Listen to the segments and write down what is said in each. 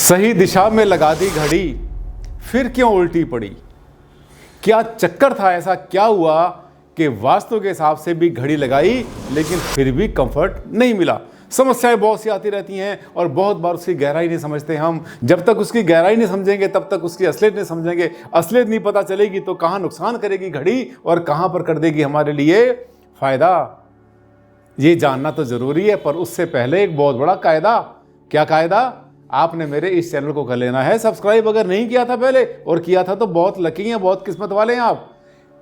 सही दिशा में लगा दी घड़ी, फिर क्यों उल्टी पड़ी। क्या चक्कर था, ऐसा क्या हुआ कि वास्तु के हिसाब से भी घड़ी लगाई लेकिन फिर भी कंफर्ट नहीं मिला। समस्याएं बहुत सी आती रहती हैं और बहुत बार उसकी गहराई नहीं समझते हम। जब तक उसकी गहराई नहीं समझेंगे तब तक उसकी असलियत नहीं समझेंगे। असलियत नहीं पता चलेगी तो कहाँ नुकसान करेगी घड़ी और कहाँ पर कर देगी हमारे लिए फायदा। ये जानना तो जरूरी है, पर उससे पहले एक बहुत बड़ा कायदा। क्या कायदा? आपने मेरे इस चैनल को कर लेना है सब्सक्राइब, अगर नहीं किया था पहले और किया था तो बहुत लकी हैं, बहुत किस्मत वाले हैं आप।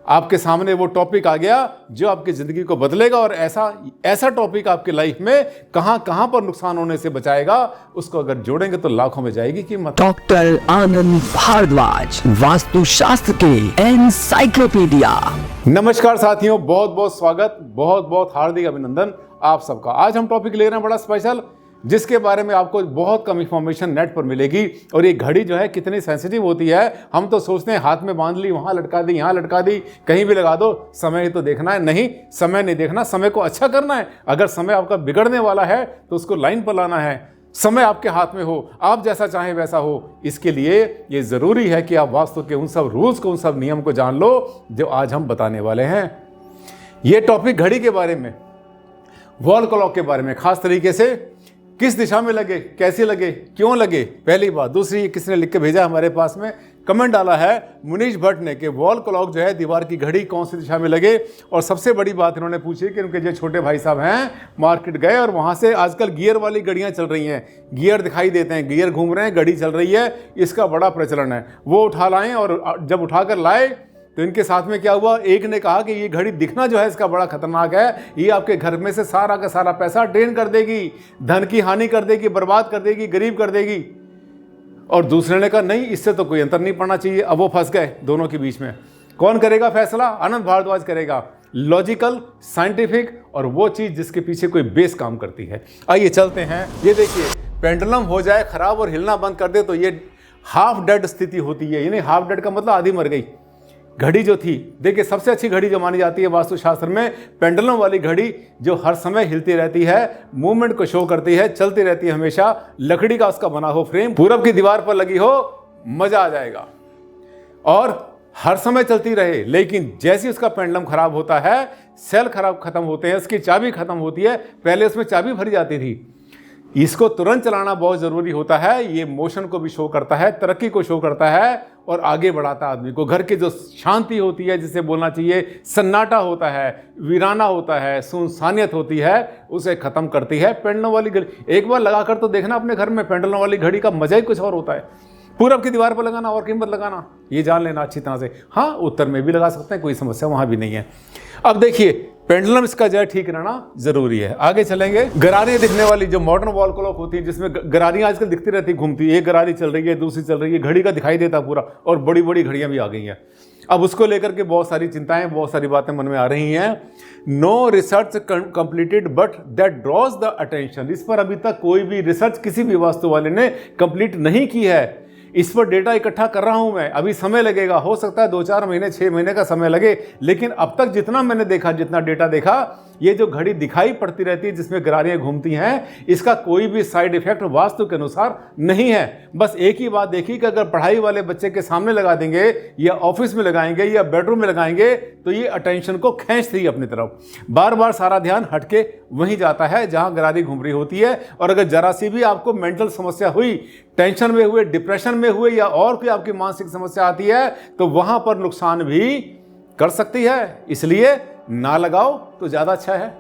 आपके सामने वो टॉपिक आ गया जो आपकी ज़िंदगी को बदलेगा और ऐसा टॉपिक आपकी लाइफ में कहां कहां पर नुकसान होने से बचाएगा। उसको अगर जोड़ेंगे तो लाखों में जाएगी कीमत। डॉक्टर आनंद भारद्वाज, वास्तुशास्त्र के एनसाइक्लोपीडिया। नमस्कार साथियों, बहुत बहुत स्वागत, बहुत बहुत हार्दिक अभिनंदन आप सबका। आज हम टॉपिक ले रहे हैं बड़ा स्पेशल, जिसके बारे में आपको बहुत कम इंफॉर्मेशन नेट पर मिलेगी। और ये घड़ी जो है कितनी सेंसिटिव होती है। हम तो सोचते हैं हाथ में बांध ली, वहाँ लटका दी, यहाँ लटका दी, कहीं भी लगा दो, समय ही तो देखना है। नहीं, समय नहीं देखना, समय को अच्छा करना है। अगर समय आपका बिगड़ने वाला है तो उसको लाइन पर लाना है। समय आपके हाथ में हो, आप जैसा चाहें वैसा हो। इसके लिए ये ज़रूरी है कि आप वास्तु के उन सब रूल्स को, उन सब नियम को जान लो जो आज हम बताने वाले हैं। ये टॉपिक घड़ी के बारे में, वॉल क्लॉक के बारे में, खास तरीके से किस दिशा में लगे, कैसे लगे, क्यों लगे, पहली बात। दूसरी, किसने लिख के भेजा हमारे पास में, कमेंट डाला है मुनीश भट्ट ने कि वॉल क्लॉक जो है, दीवार की घड़ी कौन सी दिशा में लगे। और सबसे बड़ी बात इन्होंने पूछी कि उनके जो छोटे भाई साहब हैं मार्केट गए और वहाँ से आजकल गियर वाली घड़ियाँ चल रही हैं, गियर दिखाई देते हैं, गियर घूम रहे हैं, घड़ी चल रही है, इसका बड़ा प्रचलन है। वो उठा लाएँ और जब उठाकर लाए तो इनके साथ में क्या हुआ, एक ने कहा कि ये घड़ी दिखना जो है इसका बड़ा खतरनाक है, ये आपके घर में से सारा का सारा पैसा ड्रेन कर देगी, धन की हानि कर देगी, बर्बाद कर देगी, गरीब कर देगी। और दूसरे ने कहा नहीं, इससे तो कोई अंतर नहीं पड़ना चाहिए। अब वो फंस गए दोनों के बीच में। कौन करेगा फैसला? आनंद भारद्वाज करेगा। लॉजिकल, साइंटिफिक और वो चीज़ जिसके पीछे कोई बेस काम करती है। आइए चलते हैं। ये देखिए, पेंडुलम हो जाए खराब और हिलना बंद कर दे तो ये हाफ डेड स्थिति होती है। यानी हाफ डेड का मतलब आधी मर गई। घड़ी जो थी, देखिए सबसे अच्छी घड़ी जो मानी जाती है वास्तुशास्त्र में, पेंडुलम वाली घड़ी जो हर समय हिलती रहती है, मूवमेंट को शो करती है, चलती रहती है हमेशा। लकड़ी का उसका बना हो फ्रेम, पूरब की दीवार पर लगी हो, मजा आ जाएगा। और हर समय चलती रहे। लेकिन जैसे उसका पेंडुलम खराब होता है, सेल खत्म होते हैं, उसकी चाबी खत्म होती है, पहले उसमें चाबी भरी जाती थी, इसको तुरंत चलाना बहुत ज़रूरी होता है। ये मोशन को भी शो करता है, तरक्की को शो करता है और आगे बढ़ाता है आदमी को। घर की जो शांति होती है, जिसे बोलना चाहिए सन्नाटा होता है, वीराना होता है, सुनसानियत होती है, उसे ख़त्म करती है पेंडुलम वाली घड़ी। एक बार लगाकर तो देखना अपने घर में, पेंडुलम वाली घड़ी का मज़ा ही कुछ और होता है। पूरब की दीवार पर लगाना और कीमत लगाना, ये जान लेना अच्छी तरह से। हाँ, उत्तर में भी लगा सकते हैं, कोई समस्या वहाँ भी नहीं है। अब देखिए, पेंडुलम इसका जो है ठीक रहना जरूरी है। आगे चलेंगे। गरारियां दिखने वाली जो मॉडर्न वॉल क्लॉक होती है, जिसमें गरारियां आजकल दिखती रहती, घूमती, एक गरारी चल रही है, दूसरी चल रही है, घड़ी का दिखाई देता पूरा, और बड़ी बड़ी घड़ियां भी आ गई हैं। अब उसको लेकर के बहुत सारी चिंताएं, बहुत सारी बातें मन में आ रही हैं। No research completed but that draws the attention. इस पर अभी तक कोई भी रिसर्च किसी भी वास्तु वाले ने कंप्लीट नहीं की है। इस पर डेटा इकट्ठा कर रहा हूं मैं, अभी समय लगेगा, हो सकता है 2-4 महीने, 6 महीने का समय लगे। लेकिन अब तक जितना मैंने देखा, जितना डेटा देखा, ये जो घड़ी दिखाई पड़ती रहती है जिसमें गरारियां घूमती हैं, इसका कोई भी साइड इफेक्ट वास्तु के अनुसार नहीं है। बस एक ही बात देखी कि अगर पढ़ाई वाले बच्चे के सामने लगा देंगे या ऑफिस में लगाएंगे या बेडरूम में लगाएंगे तो ये अटेंशन को खींचती है अपनी तरफ। बार बार सारा ध्यान हटके वहीं जाता है जहां गरारी घूम रही होती है। और अगर जरा सी भी आपको मेंटल समस्या हुई, टेंशन में हुए, डिप्रेशन में हुए या और कोई आपकी मानसिक समस्या आती है तो वहां पर नुकसान भी कर सकती है। इसलिए ना लगाओ तो ज़्यादा अच्छा है।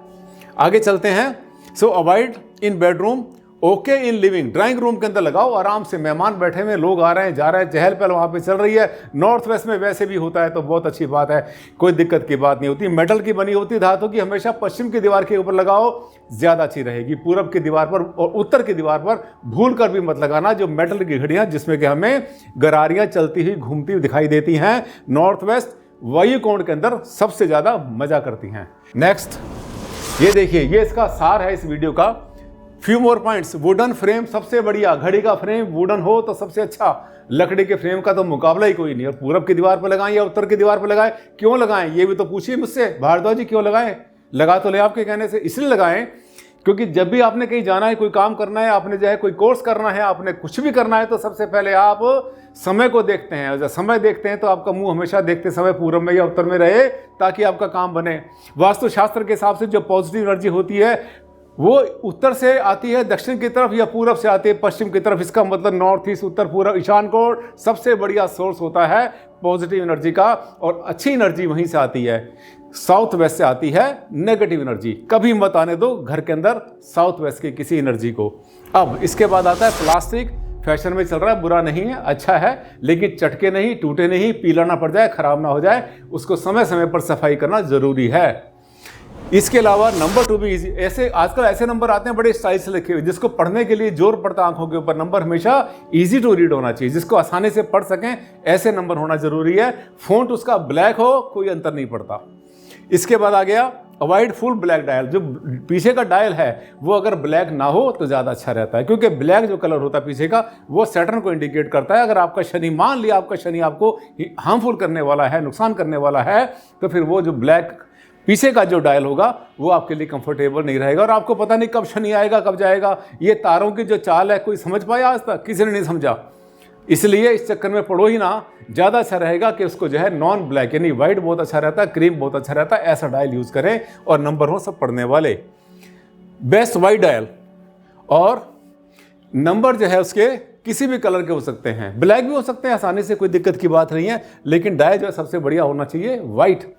आगे चलते हैं। सो avoid in bedroom, okay in living. Drawing room के अंदर लगाओ, आराम से, मेहमान बैठे हुए, लोग आ रहे हैं, जा रहे हैं, चहल पहल वहाँ पे चल रही है। नॉर्थ वेस्ट में वैसे भी होता है तो बहुत अच्छी बात है, कोई दिक्कत की बात नहीं होती। मेटल की बनी होती धातु की, हमेशा पश्चिम की दीवार के ऊपर लगाओ, ज़्यादा अच्छी रहेगी। पूरब की दीवार पर और उत्तर की दीवार पर भूल कर भी मत लगाना जो मेटल की घड़ियाँ जिसमें कि हमें गरारियाँ चलती हुई घूमती हुई दिखाई देती हैं। नॉर्थ वेस्ट वायु कोण के अंदर सबसे ज़्यादा मजा करती हैं। नेक्स्ट, ये देखिए, ये इसका सार है इस वीडियो का। Few more points. Wooden frame सबसे बढ़िया, घड़ी का फ्रेम वुडन हो तो सबसे अच्छा। लकड़ी के फ्रेम का तो मुकाबला ही कोई नहीं। और पूरब की दीवार पर लगाएं या उत्तर की दीवार पर लगाएं, क्यों लगाएं ये भी तो पूछिए मुझसे, भारद्वाज जी क्यों लगाएं? लगा तो ले आपके कहने से, इसलिए लगाएं क्योंकि जब भी आपने कहीं जाना है, कोई काम करना है, आपने जो है कोई कोर्स करना है, आपने कुछ भी करना है, तो सबसे पहले आप समय को देखते हैं। जब समय देखते हैं तो आपका मुंह हमेशा देखते समय पूरब में या उत्तर में रहे, ताकि आपका काम बने। वास्तुशास्त्र के हिसाब से जो पॉजिटिव एनर्जी होती है वो उत्तर से आती है दक्षिण की तरफ, या पूरब से आती है पश्चिम की तरफ। इसका मतलब नॉर्थ ईस्ट, उत्तर, पूर्व, ईशान को सबसे बढ़िया सोर्स होता है पॉजिटिव एनर्जी का, और अच्छी एनर्जी वहीं से आती है। साउथ वेस्ट से आती है नेगेटिव एनर्जी। कभी मत आने दो घर के अंदर साउथ वेस्ट की किसी एनर्जी को। अब इसके बाद आता है प्लास्टिक। फैशन में चल रहा है, बुरा नहीं है, अच्छा है, लेकिन चटके नहीं, टूटे नहीं, पीला ना पड़ जाए, खराब ना हो जाए, उसको समय समय पर सफाई करना जरूरी है। इसके अलावा नंबर 2 भी इजी। ऐसे आजकल ऐसे नंबर आते हैं बड़े स्टाइल से लिखे हुए, जिसको पढ़ने के लिए जोर पड़ता आंखों के ऊपर। नंबर हमेशा इजी टू रीड होना चाहिए, जिसको आसानी से पढ़ सकें, ऐसे नंबर होना जरूरी है। फॉन्ट उसका ब्लैक हो, कोई अंतर नहीं पड़ता। इसके बाद आ गया अवॉइड फुल ब्लैक डायल। जो पीछे का डायल है वो अगर ब्लैक ना हो तो ज़्यादा अच्छा रहता है, क्योंकि ब्लैक जो कलर होता है पीछे का वो सैटर्न को इंडिकेट करता है। अगर आपका शनि, मान लिया आपका शनि आपको हार्मफुल करने वाला है, नुकसान करने वाला है, तो फिर वो जो ब्लैक पीछे का जो डायल होगा वो आपके लिए कंफर्टेबल नहीं रहेगा, और आपको पता नहीं कब शनि आएगा, कब जाएगा। ये तारों की जो चाल है, कोई समझ पाया आज तक? किसी ने नहीं समझा। इसलिए इस चक्कर में पढ़ो ही ना, ज़्यादा अच्छा रहेगा कि उसको जो है नॉन ब्लैक, यानी वाइट बहुत अच्छा रहता है, क्रीम बहुत अच्छा रहता है, ऐसा डायल यूज़ करें और नंबर हो सब पढ़ने वाले। बेस्ट वाइट डायल, और नंबर जो है उसके किसी भी कलर के हो सकते हैं, ब्लैक भी हो सकते हैं, आसानी से, कोई दिक्कत की बात नहीं है, लेकिन डायल जो है सबसे बढ़िया होना चाहिए वाइट,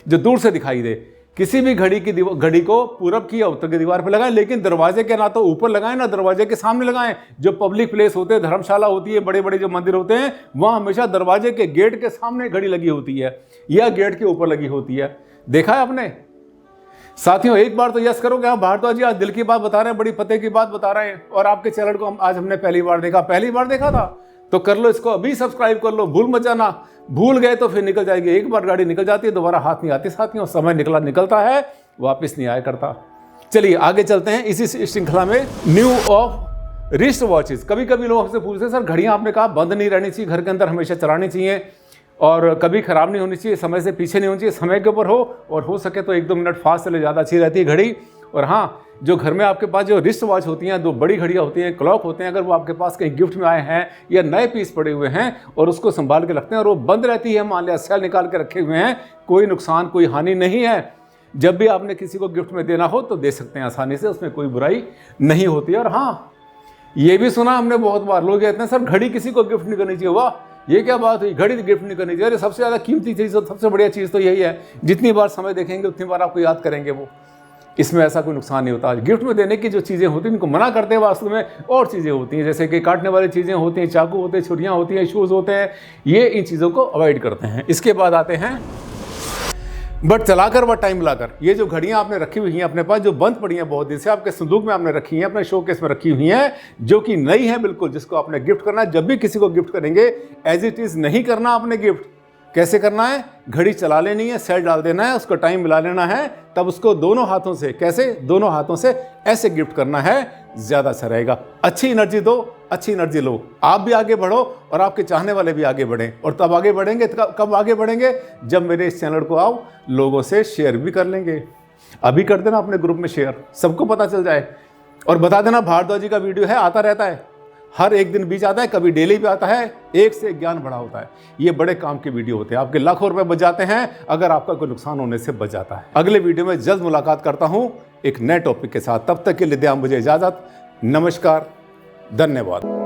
जो दूर से दिखाई दे। किसी भी घड़ी को पूरब की या उत्तर की दीवार पर लगाएं, लेकिन दरवाजे के ना तो ऊपर लगाएं ना दरवाजे के सामने लगाएं। जो पब्लिक प्लेस होते हैं, धर्मशाला होती है, बड़े बड़े जो मंदिर होते हैं, वहाँ हमेशा दरवाजे के गेट के सामने घड़ी लगी होती है या गेट के ऊपर लगी होती है। देखा है आपने? साथियों, एक बार तो यस करो कि हाँ भारद्वाज जी आज दिल की बात बता रहे हैं, बड़ी पते की बात बता रहे हैं, और आपके चैनल को आज हमने पहली बार देखा था, तो कर लो इसको, अभी सब्सक्राइब कर लो, भूल मत जाना। भूल गए तो फिर निकल जाएगी, एक बार गाड़ी निकल जाती है दोबारा हाथ नहीं आती। साथियों, समय निकलता है, वापस नहीं आया करता। चलिए आगे चलते हैं इसी श्रृंखला में। New of wrist watches. कभी कभी लोग हमसे पूछते हैं सर घड़ियां आपने कहा बंद नहीं रहनी चाहिए, घर के अंदर हमेशा चलानी चाहिए, और कभी खराब नहीं होनी चाहिए, समय से पीछे नहीं होनी चाहिए, समय के ऊपर हो, और हो सके तो 1-2 मिनट फास्ट चले, ज़्यादा अच्छी रहती है घड़ी। और हाँ, जो घर में आपके पास जो रिस्ट वॉच होती हैं, 2 बड़ी घड़ियाँ होती हैं, क्लॉक होते हैं, अगर वो आपके पास कहीं गिफ्ट में आए हैं या नए पीस पड़े हुए हैं और उसको संभाल के रखते हैं और वो बंद रहती है, मान लिया सेल निकाल के रखे हुए हैं, कोई नुकसान, कोई हानि नहीं है। जब भी आपने किसी को गिफ्ट में देना हो तो दे सकते हैं आसानी से, उसमें कोई बुराई नहीं होती है। और हाँ, ये भी सुना हमने बहुत बार, लोग कहते हैं सर घड़ी किसी को गिफ्ट नहीं करनी चाहिए। वाह, ये क्या बात हुई, घड़ी गिफ्ट नहीं करनी चाहिए? अरे सबसे ज़्यादा कीमती चीज़, सबसे बढ़िया चीज़ तो यही है, जितनी बार समय देखेंगे उतनी बार आपको याद करेंगे वो। इसमें ऐसा कोई नुकसान नहीं होता। गिफ्ट में देने की जो चीज़ें होती हैं उनको मना करते हैं, वास्तव में और चीज़ें होती हैं, जैसे कि काटने वाली चीज़ें होती हैं, चाकू होते हैं, छुरियाँ होती हैं, शूज़ होते हैं, ये इन चीज़ों को अवॉइड करते हैं। इसके बाद आते हैं बट चलाकर व टाइम लाकर। ये जो घड़ियां आपने रखी हुई हैं अपने पास, जो बंद पड़ी हैं बहुत दिन से, आपके संदूक में आपने रखी हैं, अपने शोकेस में रखी हुई हैं, जो कि नई है बिल्कुल, जिसको आपने गिफ्ट करना है। जब भी किसी को गिफ्ट करेंगे एज इट इज़ नहीं करना आपने गिफ्ट। कैसे करना है? घड़ी चला लेनी है, सेल डाल देना है, उसको टाइम मिला लेना है, तब उसको दोनों हाथों से, कैसे? दोनों हाथों से ऐसे गिफ्ट करना है, ज़्यादा अच्छा रहेगा। अच्छी एनर्जी दो, अच्छी एनर्जी लो, आप भी आगे बढ़ो और आपके चाहने वाले भी आगे बढ़ें। और तब आगे बढ़ेंगे, कब आगे बढ़ेंगे? जब मेरे इस चैनल को आओ लोगों से शेयर भी कर लेंगे। अभी कर देना अपने ग्रुप में शेयर, सबको पता चल जाए, और बता देना भारद्वाज जी का वीडियो है, आता रहता है, हर एक दिन बीच आता है, कभी डेली भी आता है, एक से एक ज्ञान बड़ा होता है। ये बड़े काम के वीडियो होते हैं, आपके लाखों रुपए बच जाते हैं अगर आपका कोई नुकसान होने से बच जाता है। अगले वीडियो में जल्द मुलाकात करता हूं एक नए टॉपिक के साथ। तब तक के लिए दे मुझे इजाजत। नमस्कार, धन्यवाद।